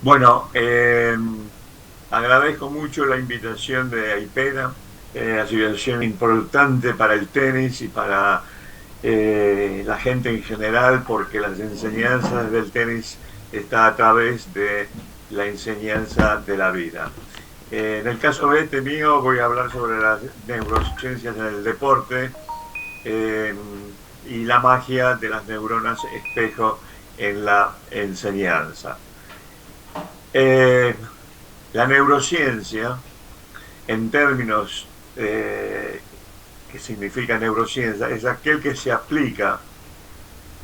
Bueno, agradezco mucho la invitación de AIPEDA, asociación importante para el tenis y para la gente en general, porque las enseñanzas del tenis está a través de la enseñanza de la vida. En el caso de este mío voy a hablar sobre las neurociencias en el deporte eh, y la magia de las neuronas espejo en la enseñanza. Eh, la neurociencia, en términos que significa neurociencia, es aquel que se aplica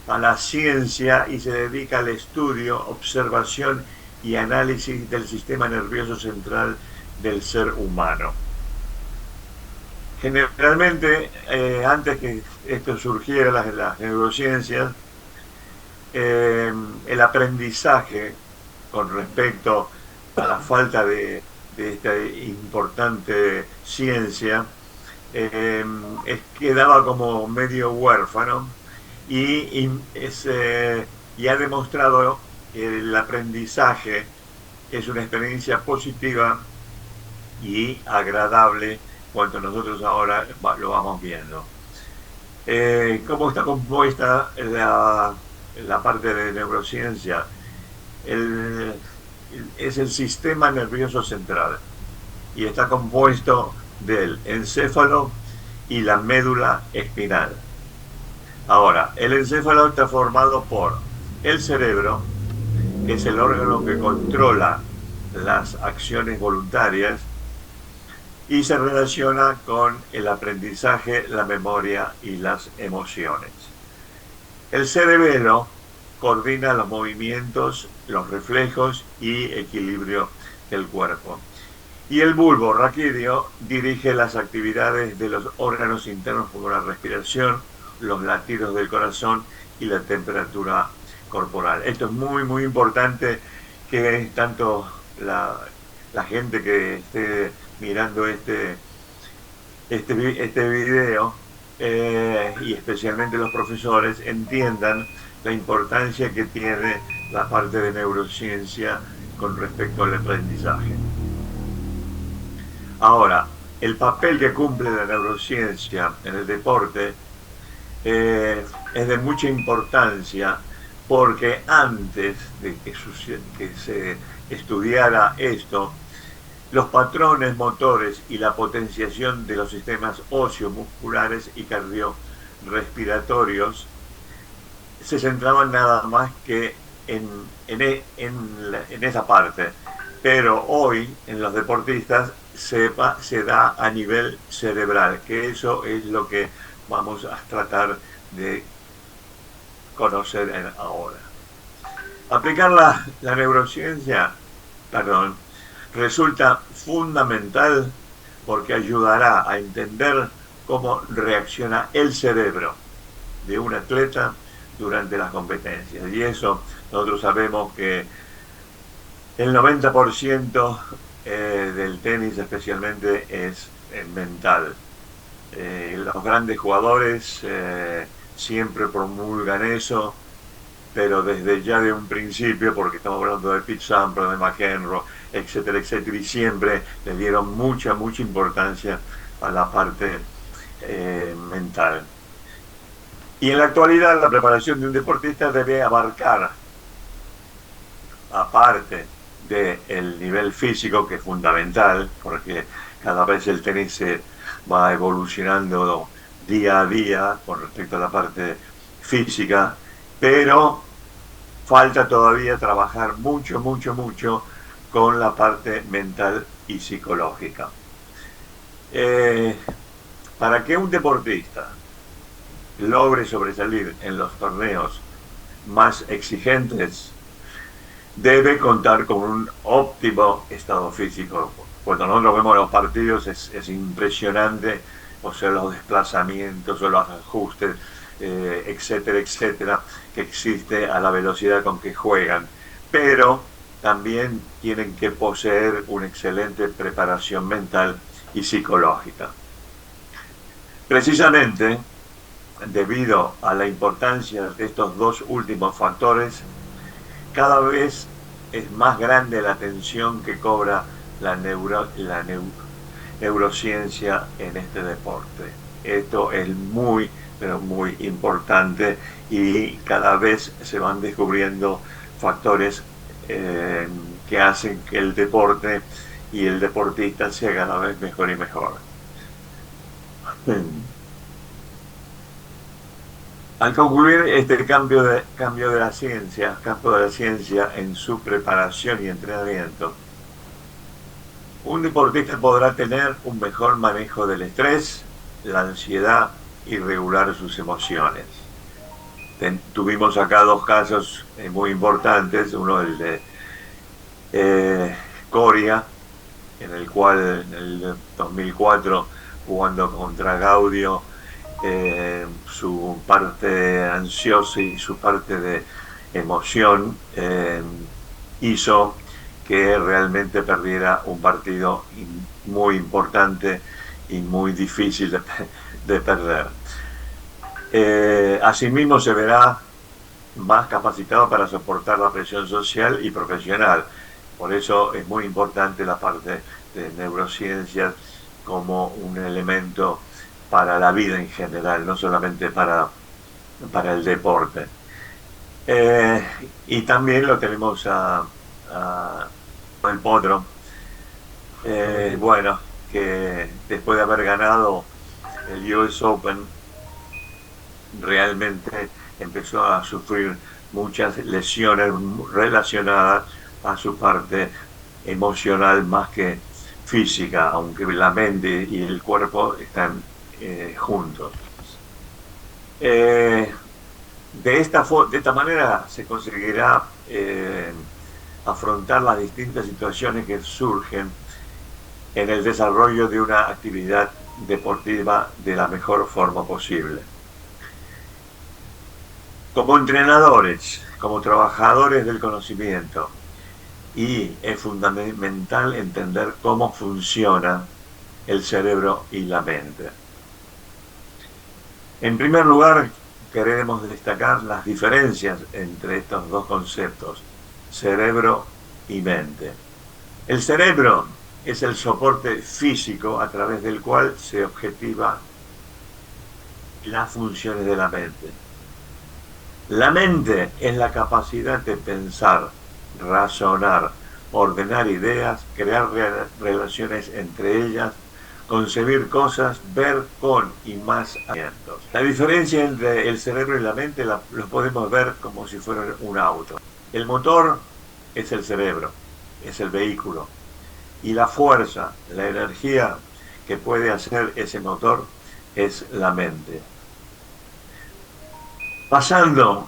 a la ciencia y se dedica al estudio, observación y análisis del sistema nervioso central del ser humano. Generalmente, antes que esto surgiera, las neurociencias, eh, el aprendizaje con respecto a la falta de esta importante ciencia, quedaba como medio huérfano y ha demostrado que el aprendizaje es una experiencia positiva y agradable cuando nosotros ahora lo vamos viendo. ¿Cómo está compuesta la parte de neurociencia? El, es el sistema nervioso central y está compuesto del encéfalo y la médula espinal. Ahora, el encéfalo está formado por el cerebro, que es el órgano que controla las acciones voluntarias y se relaciona con el aprendizaje, la memoria y las emociones. El cerebelo coordina los movimientos, los reflejos y equilibrio del cuerpo. Y el bulbo raquídeo dirige las actividades de los órganos internos como la respiración, los latidos del corazón y la temperatura corporal. Esto es muy, muy importante que tanto la gente que esté mirando este video y especialmente los profesores entiendan la importancia que tiene la parte de neurociencia con respecto al aprendizaje. Ahora, el papel que cumple la neurociencia en el deporte es de mucha importancia porque antes de que se estudiara esto, los patrones motores y la potenciación de los sistemas óseo, musculares y cardiorrespiratorios se centraban nada más que en esa parte. Pero hoy en los deportistas se da a nivel cerebral, que eso es lo que vamos a tratar de conocer ahora. Aplicar la neurociencia, perdón, resulta fundamental porque ayudará a entender cómo reacciona el cerebro de un atleta durante las competencias. Y eso nosotros sabemos que el 90% del tenis especialmente es mental. Los grandes jugadores siempre promulgan eso, pero desde ya de un principio, porque estamos hablando de Pete Sampras, de McEnroe, etcétera, etcétera, y siempre le dieron mucha, mucha importancia a la parte mental. Y en la actualidad la preparación de un deportista debe abarcar, aparte del nivel físico, que es fundamental, porque cada vez el tenis se va evolucionando día a día con respecto a la parte física, pero falta todavía trabajar mucho, mucho, mucho con la parte mental y psicológica. Eh, para que un deportista logre sobresalir en los torneos más exigentes, debe contar con un óptimo estado físico. Cuando nosotros vemos los partidos es impresionante, o sea, los desplazamientos o los ajustes, etcétera, etcétera, que existe a la velocidad con que juegan. Pero también tienen que poseer una excelente preparación mental y psicológica. Precisamente, debido a la importancia de estos dos últimos factores, cada vez es más grande la atención que cobra la neurociencia en este deporte. Esto es muy, pero muy importante y cada vez se van descubriendo factores eh, que hacen que el deporte y el deportista sea cada vez mejor y mejor. Al concluir este cambio de la ciencia, campo de la ciencia en su preparación y entrenamiento, un deportista podrá tener un mejor manejo del estrés, la ansiedad y regular sus emociones. Tuvimos acá dos casos muy importantes, uno el de Coria, en el cual en el 2004, jugando contra Gaudio, su parte ansiosa y su parte de emoción hizo que realmente perdiera un partido muy importante y muy difícil de perder. Asimismo se verá más capacitado para soportar la presión social y profesional. Por eso es muy importante la parte de neurociencias como un elemento para la vida en general, no solamente para el deporte. Y también lo tenemos a el Potro, bueno, que después de haber ganado el US Open, realmente empezó a sufrir muchas lesiones relacionadas a su parte emocional más que física, aunque la mente y el cuerpo están juntos. De esta manera se conseguirá afrontar las distintas situaciones que surgen en el desarrollo de una actividad deportiva de la mejor forma posible. Como entrenadores, como trabajadores del conocimiento, y es fundamental entender cómo funciona el cerebro y la mente. En primer lugar, queremos destacar las diferencias entre estos dos conceptos, cerebro y mente. El cerebro es el soporte físico a través del cual se objetiva las funciones de la mente. La mente es la capacidad de pensar, razonar, ordenar ideas, crear relaciones entre ellas, concebir cosas, ver con y más alientos. La diferencia entre el cerebro y la mente lo podemos ver como si fuera un auto. El motor es el cerebro, es el vehículo, y la fuerza, la energía que puede hacer ese motor es la mente. Pasando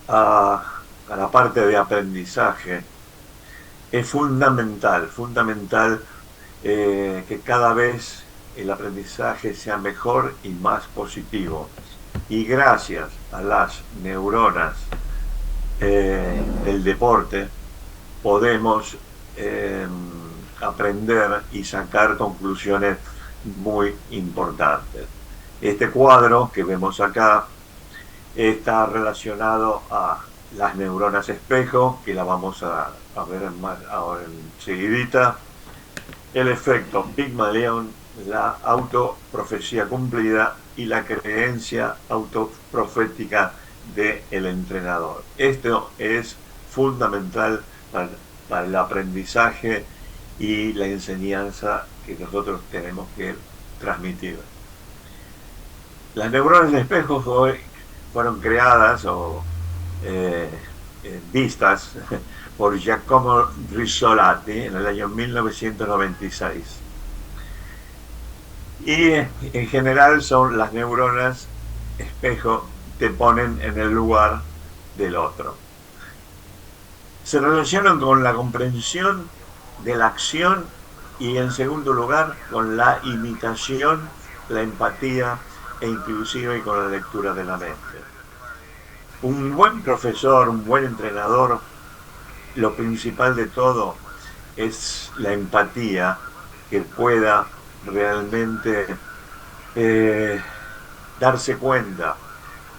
a la parte de aprendizaje, es fundamental que cada vez el aprendizaje sea mejor y más positivo. Y gracias a las neuronas del deporte podemos aprender y sacar conclusiones muy importantes. Este cuadro que vemos acá está relacionado a las neuronas espejo, que la vamos a ver más ahora enseguidita, el efecto Pigmalión, la autoprofecía cumplida y la creencia autoprofética del entrenador. Esto es fundamental para el aprendizaje y la enseñanza que nosotros tenemos que transmitir. Las neuronas de espejo fueron creadas o vistas por Giacomo Rizzolatti en el año 1996. Y en general son las neuronas espejo que te ponen en el lugar del otro. Se relacionan con la comprensión de la acción y en segundo lugar con la imitación, la empatía e inclusive con la lectura de la mente. Un buen profesor, un buen entrenador, lo principal de todo es la empatía, que pueda realmente darse cuenta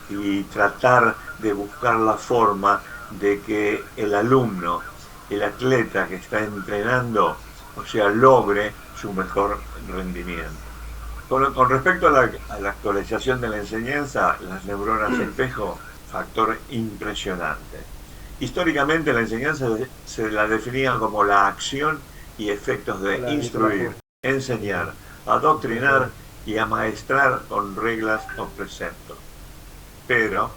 y tratar de buscar la forma de que el alumno el atleta que está entrenando, o sea, logre su mejor rendimiento. Con respecto a la actualización de la enseñanza, las neuronas espejo, factor impresionante. Históricamente la enseñanza se la definía como la acción y efectos de Hola Nicolás, instruir, enseñar, adoctrinar y amaestrar con reglas o preceptos. Pero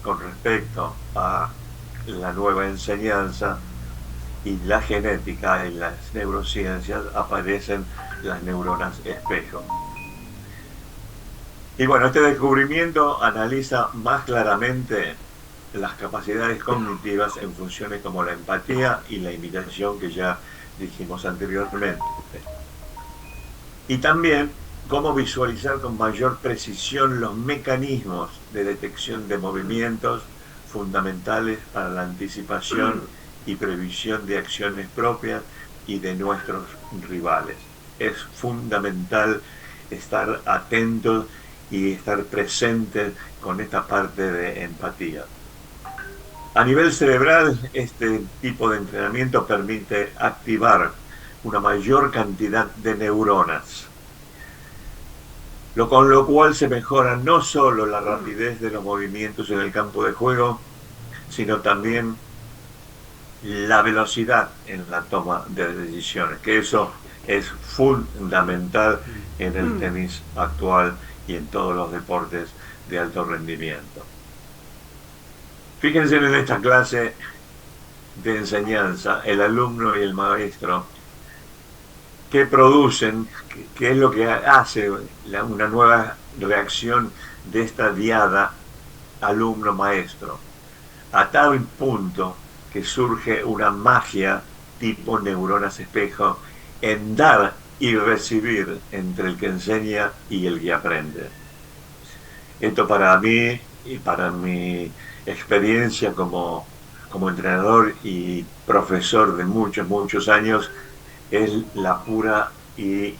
con respecto a la nueva enseñanza y la genética y las neurociencias aparecen las neuronas espejo. Y bueno, este descubrimiento analiza más claramente las capacidades cognitivas en funciones como la empatía y la imitación que ya dijimos anteriormente. Y también cómo visualizar con mayor precisión los mecanismos de detección de movimientos fundamentales para la anticipación y previsión de acciones propias y de nuestros rivales. Es fundamental estar atentos y estar presentes con esta parte de empatía. A nivel cerebral, este tipo de entrenamiento permite activar una mayor cantidad de neuronas, con lo cual se mejora no solo la rapidez de los movimientos en el campo de juego, sino también la velocidad en la toma de decisiones, que eso es fundamental en el tenis actual y en todos los deportes de alto rendimiento. Fíjense en esta clase de enseñanza, el alumno y el maestro, qué producen, qué es lo que hace una nueva reacción de esta diada alumno-maestro, a tal punto que surge una magia tipo neuronas espejo en dar y recibir entre el que enseña y el que aprende. Esto para mí y para mi experiencia como entrenador y profesor de muchos años es la pura y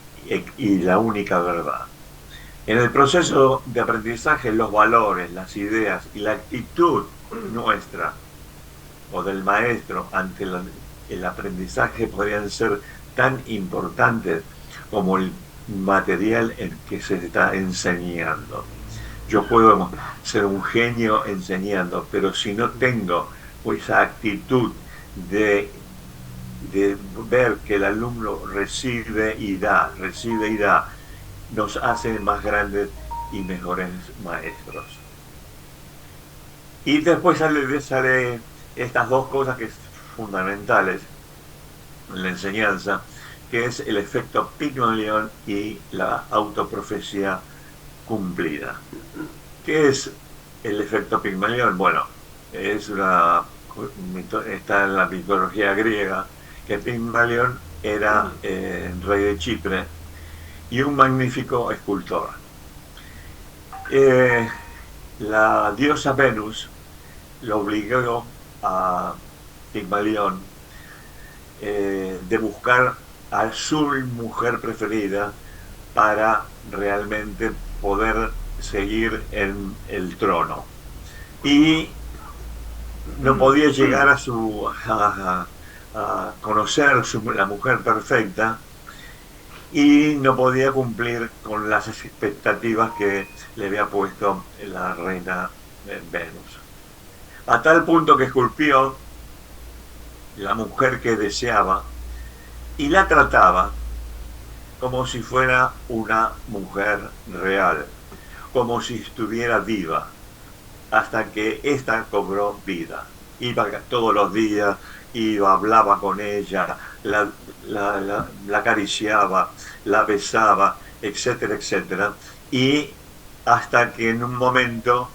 la única verdad. En el proceso de aprendizaje, los valores, las ideas y la actitud nuestra o del maestro ante el aprendizaje podrían ser tan importantes como el material en que se está enseñando. Yo puedo ser un genio enseñando, pero si no tengo esa actitud de ver que el alumno recibe y da, nos hace más grandes y mejores maestros. Y después sale estas dos cosas que son fundamentales en la enseñanza, que es el efecto Pygmalion y la autoprofecía cumplida. ¿Qué es el efecto Pygmalion? Bueno, está en la mitología griega, que Pygmalion era rey de Chipre y un magnífico escultor. La diosa Venus lo obligó a Pygmalión de buscar a su mujer preferida para realmente poder seguir en el trono. Y no podía llegar a conocer la mujer perfecta y no podía cumplir con las expectativas que le había puesto la reina Venus. A tal punto que esculpió la mujer que deseaba y la trataba como si fuera una mujer real, como si estuviera viva, hasta que ésta cobró vida. Iba todos los días, hablaba con ella, la acariciaba, la besaba, etcétera, etcétera, y hasta que en un momento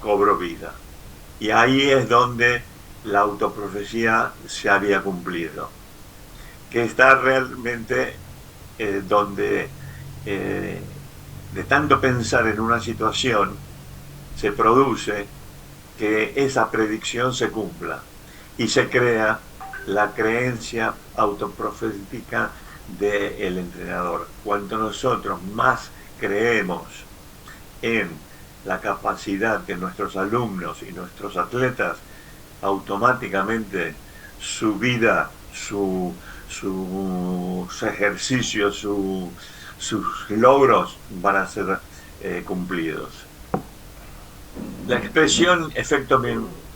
cobró vida. Y ahí es donde la autoprofecía se había cumplido, que está realmente donde de tanto pensar en una situación se produce que esa predicción se cumpla y se crea la creencia autoprofética del entrenador. Cuanto nosotros más creemos en la capacidad de nuestros alumnos y nuestros atletas, automáticamente su vida, sus ejercicios, sus logros van a ser cumplidos. La expresión efecto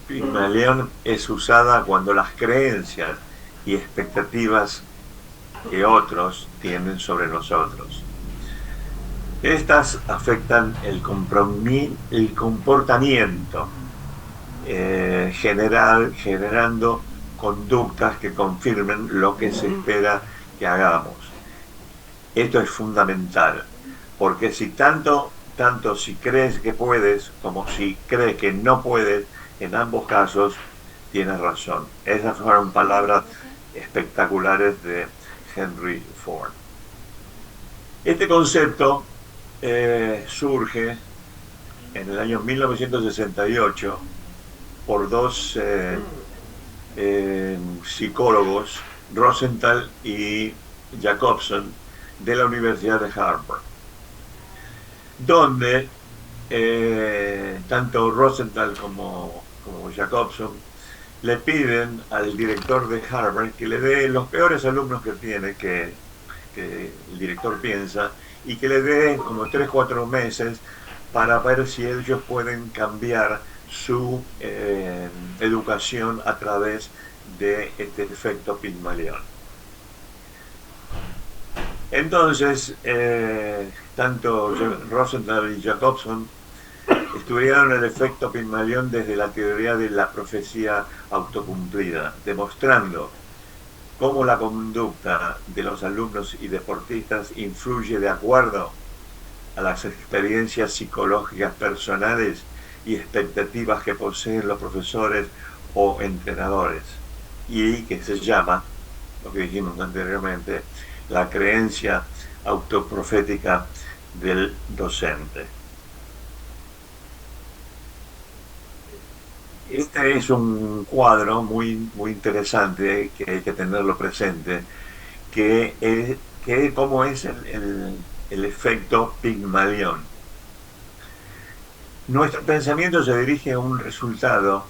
Pigmalión es usada cuando las creencias y expectativas que otros tienen sobre nosotros. Estas afectan el comportamiento general, generando conductas que confirmen lo que se espera que hagamos. Esto es fundamental, porque si tanto si crees que puedes como si crees que no puedes, en ambos casos tienes razón. Esas fueron palabras espectaculares de Henry Ford. Este concepto surge en el año 1968 por dos psicólogos, Rosenthal y Jacobson, de la Universidad de Harvard, donde tanto Rosenthal como Jacobson le piden al director de Harvard que le dé los peores alumnos que tiene, que el director piensa, y que le dé como 3-4 meses para ver si ellos pueden cambiar su educación a través de este efecto Pigmalión. Entonces, tanto Rosenthal y Jacobson estudiaron el efecto Pigmalión desde la teoría de la profecía autocumplida, demostrando cómo la conducta de los alumnos y deportistas influye de acuerdo a las experiencias psicológicas personales y expectativas que poseen los profesores o entrenadores, y que se llama, lo que dijimos anteriormente, la creencia autoprofética del docente. Este es un cuadro muy interesante que hay que tenerlo presente, que cómo es el efecto Pigmalión. Nuestro pensamiento se dirige a un resultado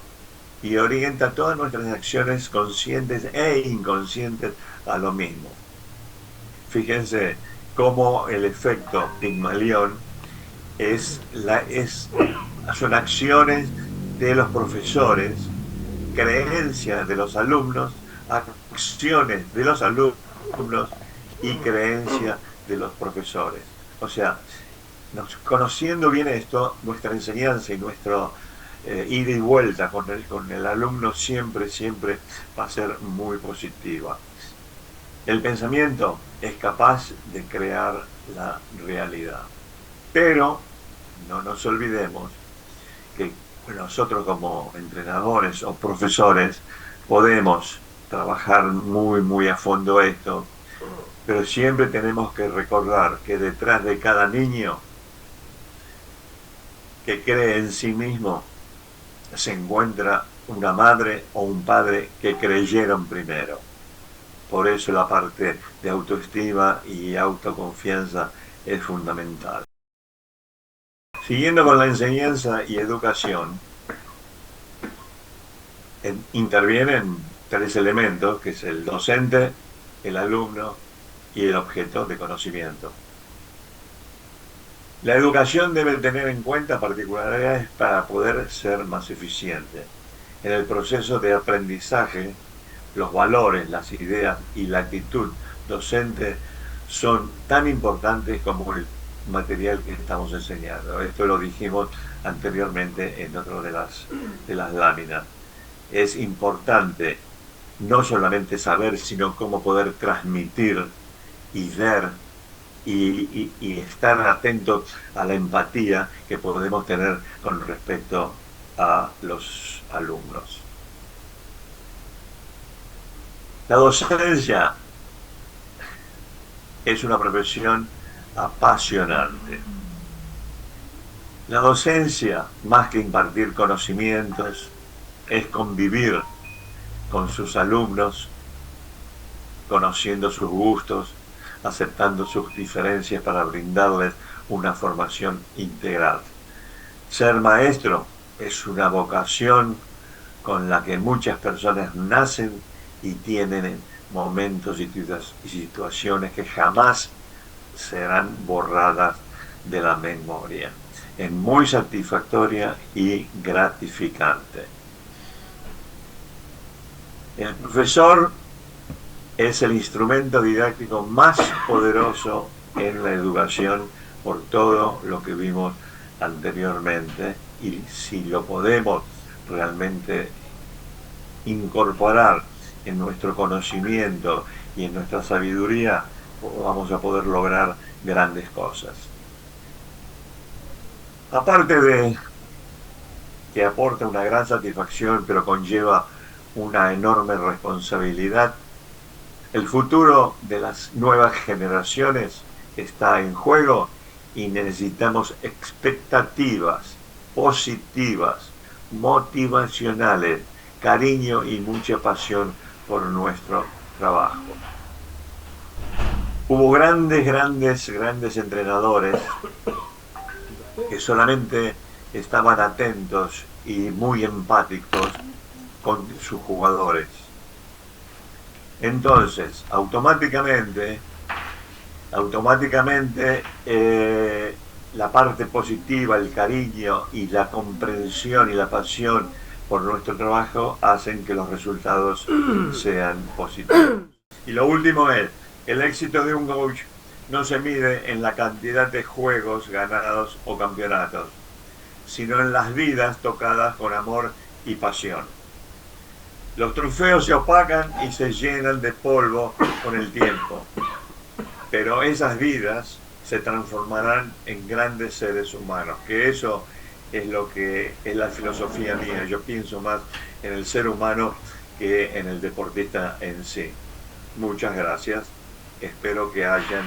y orienta todas nuestras acciones conscientes e inconscientes a lo mismo. Fíjense cómo el efecto Pigmalión son acciones de los profesores, creencias de los alumnos, acciones de los alumnos y creencias de los profesores. O sea, conociendo bien esto, nuestra enseñanza y nuestro ida y vuelta con el alumno siempre va a ser muy positiva. El pensamiento es capaz de crear la realidad. Pero no nos olvidemos que nosotros como entrenadores o profesores podemos trabajar muy a fondo esto, pero siempre tenemos que recordar que detrás de cada niño que cree en sí mismo se encuentra una madre o un padre que creyeron primero. Por eso la parte de autoestima y autoconfianza es fundamental. Siguiendo con la enseñanza y educación, intervienen 3 elementos, que es el docente, el alumno y el objeto de conocimiento. La educación debe tener en cuenta particularidades para poder ser más eficiente. En el proceso de aprendizaje, los valores, las ideas y la actitud docente son tan importantes como el material que estamos enseñando. Esto lo dijimos anteriormente en otra de las láminas. Es importante no solamente saber, sino cómo poder transmitir y ver y estar atentos a la empatía que podemos tener con respecto a los alumnos. La docencia es una profesión apasionante. La docencia, más que impartir conocimientos, es convivir con sus alumnos, conociendo sus gustos, aceptando sus diferencias para brindarles una formación integral. Ser maestro es una vocación con la que muchas personas nacen y tienen momentos y situaciones que jamás serán borradas de la memoria. Es muy satisfactoria y gratificante. El profesor es el instrumento didáctico más poderoso en la educación por todo lo que vimos anteriormente, y si lo podemos realmente incorporar en nuestro conocimiento y en nuestra sabiduría, vamos a poder lograr grandes cosas. Aparte de que aporta una gran satisfacción, pero conlleva una enorme responsabilidad, el futuro de las nuevas generaciones está en juego y necesitamos expectativas positivas, motivacionales, cariño y mucha pasión por nuestro trabajo. Hubo grandes entrenadores que solamente estaban atentos y muy empáticos con sus jugadores. Entonces, automáticamente la parte positiva, el cariño y la comprensión y la pasión por nuestro trabajo hacen que los resultados sean positivos. Y lo último es, el éxito de un coach no se mide en la cantidad de juegos ganados o campeonatos, sino en las vidas tocadas con amor y pasión. Los trofeos se opacan y se llenan de polvo con el tiempo, pero esas vidas se transformarán en grandes seres humanos, que eso es lo que es la filosofía mía. Yo pienso más en el ser humano que en el deportista en sí. Muchas gracias. Espero que hayan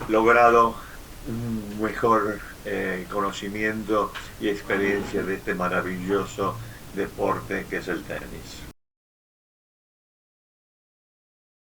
logrado un mejor conocimiento y experiencia de este maravilloso deporte que es el tenis.